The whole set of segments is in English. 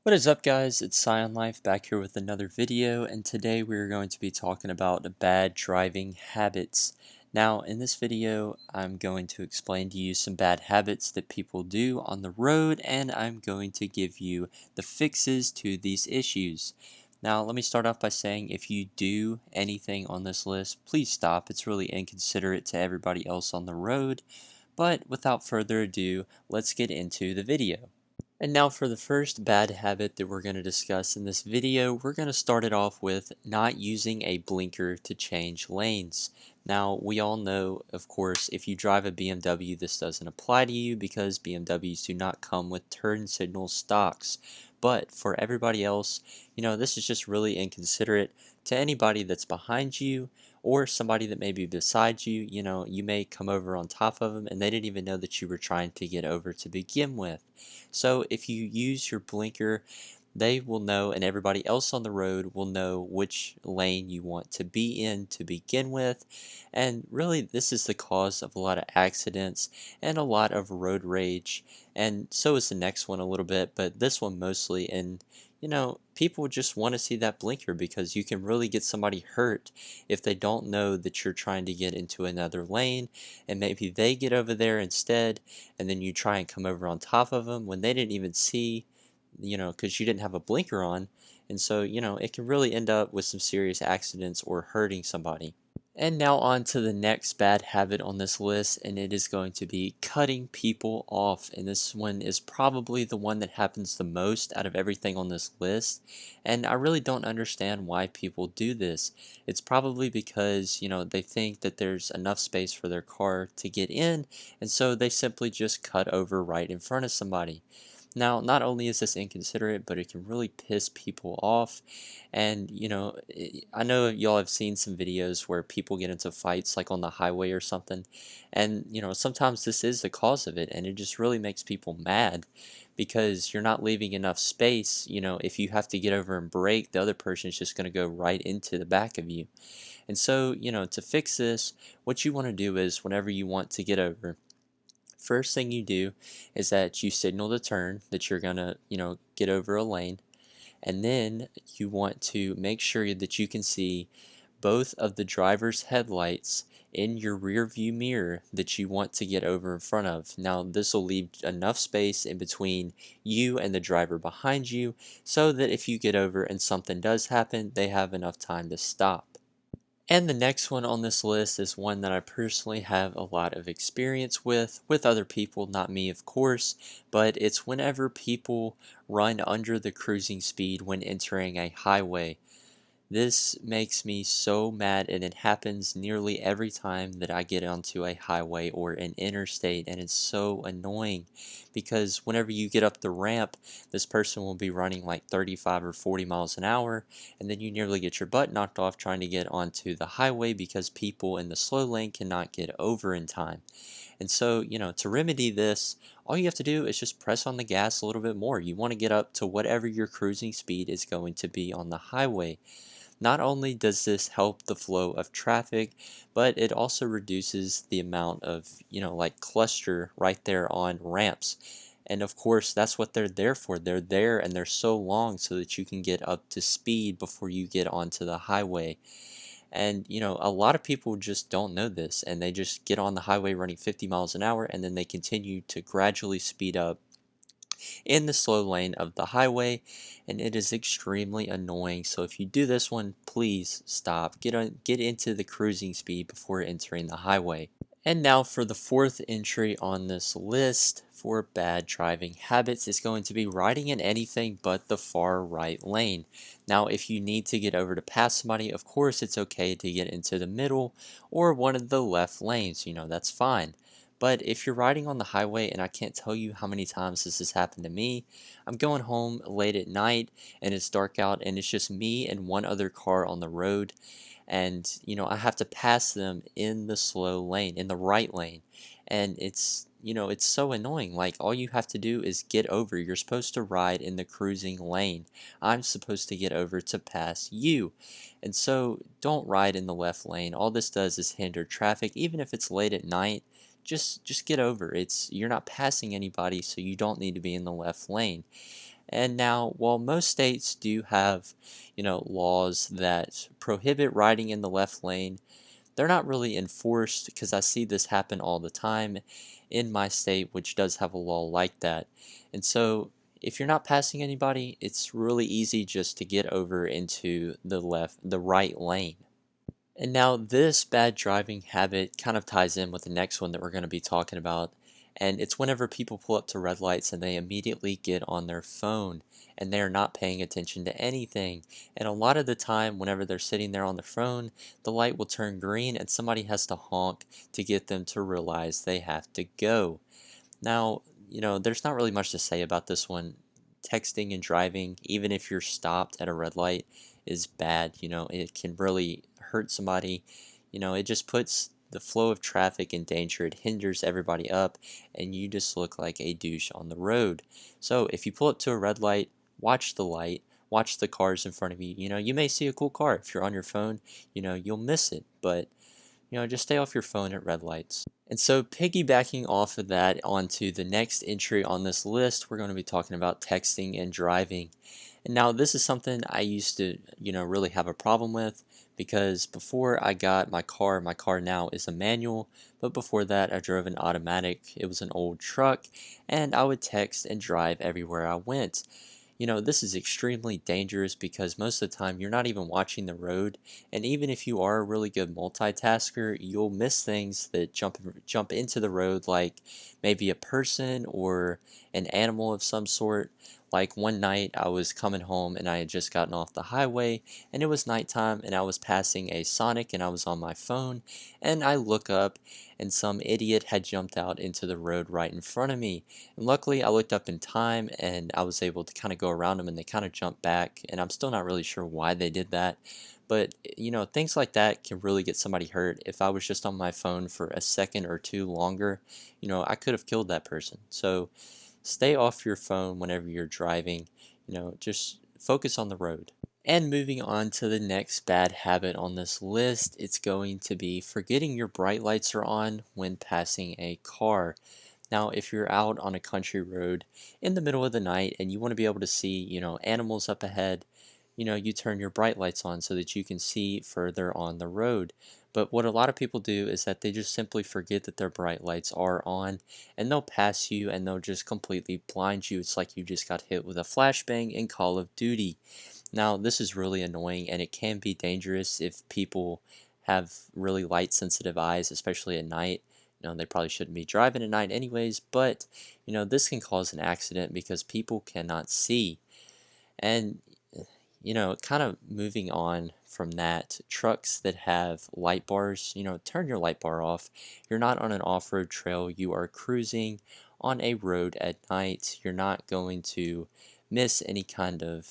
What is up, guys? It's Scion Life back here with another video, and today we're going to be talking about bad driving habits. Now, in this video, I'm going to explain to you some bad habits that people do on the road, and I'm going to give you the fixes to these issues. Now, let me start off by saying if you do anything on this list, please stop. It's really inconsiderate to everybody else on the road. But without further ado, let's get into the video. And now for the first bad habit that we're going to discuss in this video, we're going to start it off with not using a blinker to change lanes. Now, we all know, of course, if you drive a BMW, this doesn't apply to you because BMWs do not come with turn signal stocks. But for everybody else, this is just really inconsiderate to anybody that's behind you or somebody that may be beside you. You may come over on top of them and they didn't even know that you were trying to get over to begin with. So if you use your blinker, they will know, and everybody else on the road will know which lane you want to be in to begin with. And really, this is the cause of a lot of accidents and a lot of road rage. And so is the next one a little bit, but this one mostly. And people just want to see that blinker because you can really get somebody hurt if they don't know that you're trying to get into another lane and maybe they get over there instead, and then you try and come over on top of them when they didn't even see, because you didn't have a blinker on. And so, it can really end up with some serious accidents or hurting somebody. And now on to the next bad habit on this list, and it is going to be cutting people off. And this one is probably the one that happens the most out of everything on this list. And I really don't understand why people do this. It's probably because, they think that there's enough space for their car to get in, and so they simply just cut over right in front of somebody. Now, not only is this inconsiderate, but it can really piss people off. And, I know y'all have seen some videos where people get into fights like on the highway or something. And, sometimes this is the cause of it. And it just really makes people mad because you're not leaving enough space. If you have to get over and brake, the other person is just going to go right into the back of you. And so, to fix this, what you want to do is whenever you want to get over, first thing you do is that you signal the turn that you're gonna, get over a lane, and then you want to make sure that you can see both of the driver's headlights in your rear view mirror that you want to get over in front of. Now, this will leave enough space in between you and the driver behind you so that if you get over and something does happen, they have enough time to stop. And the next one on this list is one that I personally have a lot of experience with other people, not me, of course, but it's whenever people run under the cruising speed when entering a highway. This makes me so mad, and it happens nearly every time that I get onto a highway or an interstate, and it's so annoying because whenever you get up the ramp, this person will be running like 35 or 40 miles an hour, and then you nearly get your butt knocked off trying to get onto the highway because people in the slow lane cannot get over in time. And so, to remedy this, all you have to do is just press on the gas a little bit more. You want to get up to whatever your cruising speed is going to be on the highway. Not only does this help the flow of traffic, but it also reduces the amount of, like cluster right there on ramps. And of course, that's what they're there for. They're there and they're so long so that you can get up to speed before you get onto the highway. And, a lot of people just don't know this and they just get on the highway running 50 miles an hour and then they continue to gradually speed up in the slow lane of the highway, and it is extremely annoying. So if you do this one, please stop. Get into the cruising speed before entering the highway. And now for the fourth entry on this list for bad driving habits is going to be riding in anything but the far right lane. Now, if you need to get over to pass somebody, of course it's okay to get into the middle or one of the left lanes, that's fine. But if you're riding on the highway, and I can't tell you how many times this has happened to me, I'm going home late at night and it's dark out and it's just me and one other car on the road, and I have to pass them in the slow lane, in the right lane, and it's so annoying. Like, all you have to do is get over. You're supposed to ride in the cruising lane. I'm supposed to get over to pass you. And so don't ride in the left lane. All this does is hinder traffic, even if it's late at night. Just get over. You're not passing anybody, so you don't need to be in the left lane. And now, while most states do have, laws that prohibit riding in the left lane, they're not really enforced because I see this happen all the time in my state, which does have a law like that. And so, if you're not passing anybody, it's really easy just to get over into the right lane. And now this bad driving habit kind of ties in with the next one that we're going to be talking about. And it's whenever people pull up to red lights and they immediately get on their phone and they're not paying attention to anything. And a lot of the time, whenever they're sitting there on the phone, the light will turn green and somebody has to honk to get them to realize they have to go. Now, there's not really much to say about this one. Texting and driving, even if you're stopped at a red light, is bad. It can really hurt somebody. It just puts the flow of traffic in danger. It hinders everybody up, and you just look like a douche on the road. So if you pull up to a red light, watch the light, watch the cars in front of you. You may see a cool car. If you're on your phone, you'll miss it. But just stay off your phone at red lights. And so, piggybacking off of that onto the next entry on this list, we're going to be talking about texting and driving. And now, this is something I used to, really have a problem with because before I got my car now is a manual, but before that, I drove an automatic. It was an old truck, and I would text and drive everywhere I went. This is extremely dangerous because most of the time you're not even watching the road, and even if you are a really good multitasker, you'll miss things that jump into the road, like maybe a person or an animal of some sort. Like one night I was coming home and I had just gotten off the highway and it was nighttime and I was passing a Sonic and I was on my phone and I look up and some idiot had jumped out into the road right in front of me. And luckily, I looked up in time and I was able to kind of go around them and they kind of jumped back. And I'm still not really sure why they did that. But, things like that can really get somebody hurt. If I was just on my phone for a second or two longer, I could have killed that person. So stay off your phone whenever you're driving, just focus on the road. And moving on to the next bad habit on this list, it's going to be forgetting your bright lights are on when passing a car. Now, if you're out on a country road in the middle of the night and you want to be able to see, animals up ahead, you turn your bright lights on so that you can see further on the road. But what a lot of people do is that they just simply forget that their bright lights are on and they'll pass you and they'll just completely blind you. It's like you just got hit with a flashbang in Call of Duty. Now, this is really annoying and it can be dangerous if people have really light sensitive eyes, especially at night. They probably shouldn't be driving at night anyways, but this can cause an accident because people cannot see. And kind of moving on from that, trucks that have light bars, turn your light bar off. You're not on an off-road trail, you are cruising on a road at night. You're not going to miss any kind of,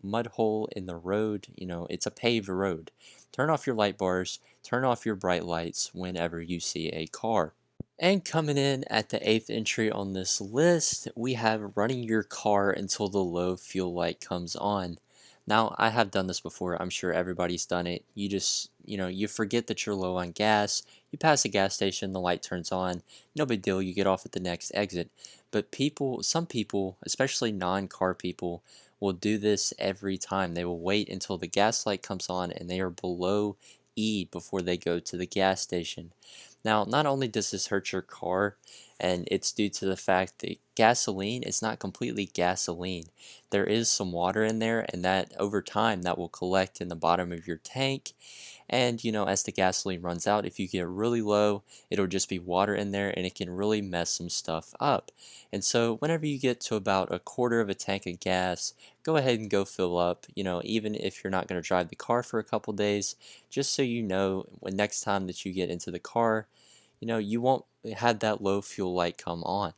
mud hole in the road. It's a paved road. Turn off your light bars, turn off your bright lights whenever you see a car. And coming in at the eighth entry on this list, we have running your car until the low fuel light comes on. Now, I have done this before. I'm sure everybody's done it. You just, you forget that you're low on gas. You pass a gas station, the light turns on. No big deal. You get off at the next exit. But some people, especially non-car people, will do this every time. They will wait until the gas light comes on and they are below E before they go to the gas station. Now, not only does this hurt your car, and it's due to the fact that gasoline is not completely gasoline. There is some water in there, and that over time that will collect in the bottom of your tank. And as the gasoline runs out, if you get really low, it'll just be water in there and it can really mess some stuff up. And so, whenever you get to about a quarter of a tank of gas, go ahead and go fill up. Even if you're not going to drive the car for a couple days, just so you know when next time that you get into the car, you won't have that low fuel light come on.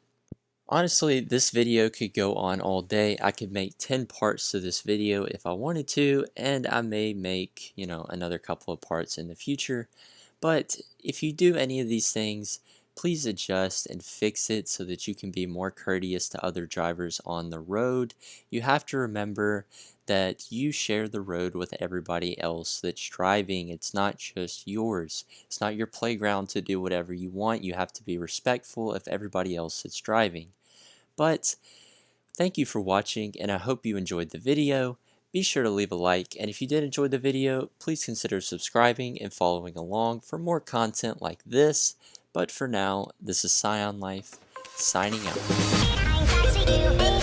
Honestly, this video could go on all day. I could make 10 parts to this video if I wanted to, and I may make, another couple of parts in the future. But if you do any of these things, please adjust and fix it so that you can be more courteous to other drivers on the road. You have to remember that you share the road with everybody else that's driving. It's not just yours. It's not your playground to do whatever you want. You have to be respectful of everybody else that's driving. But Thank you for watching, and I hope you enjoyed the video. Be sure to leave a like, and if you did enjoy the video, please consider subscribing and following along for more content like this. But for now, this is Scion Life, signing out.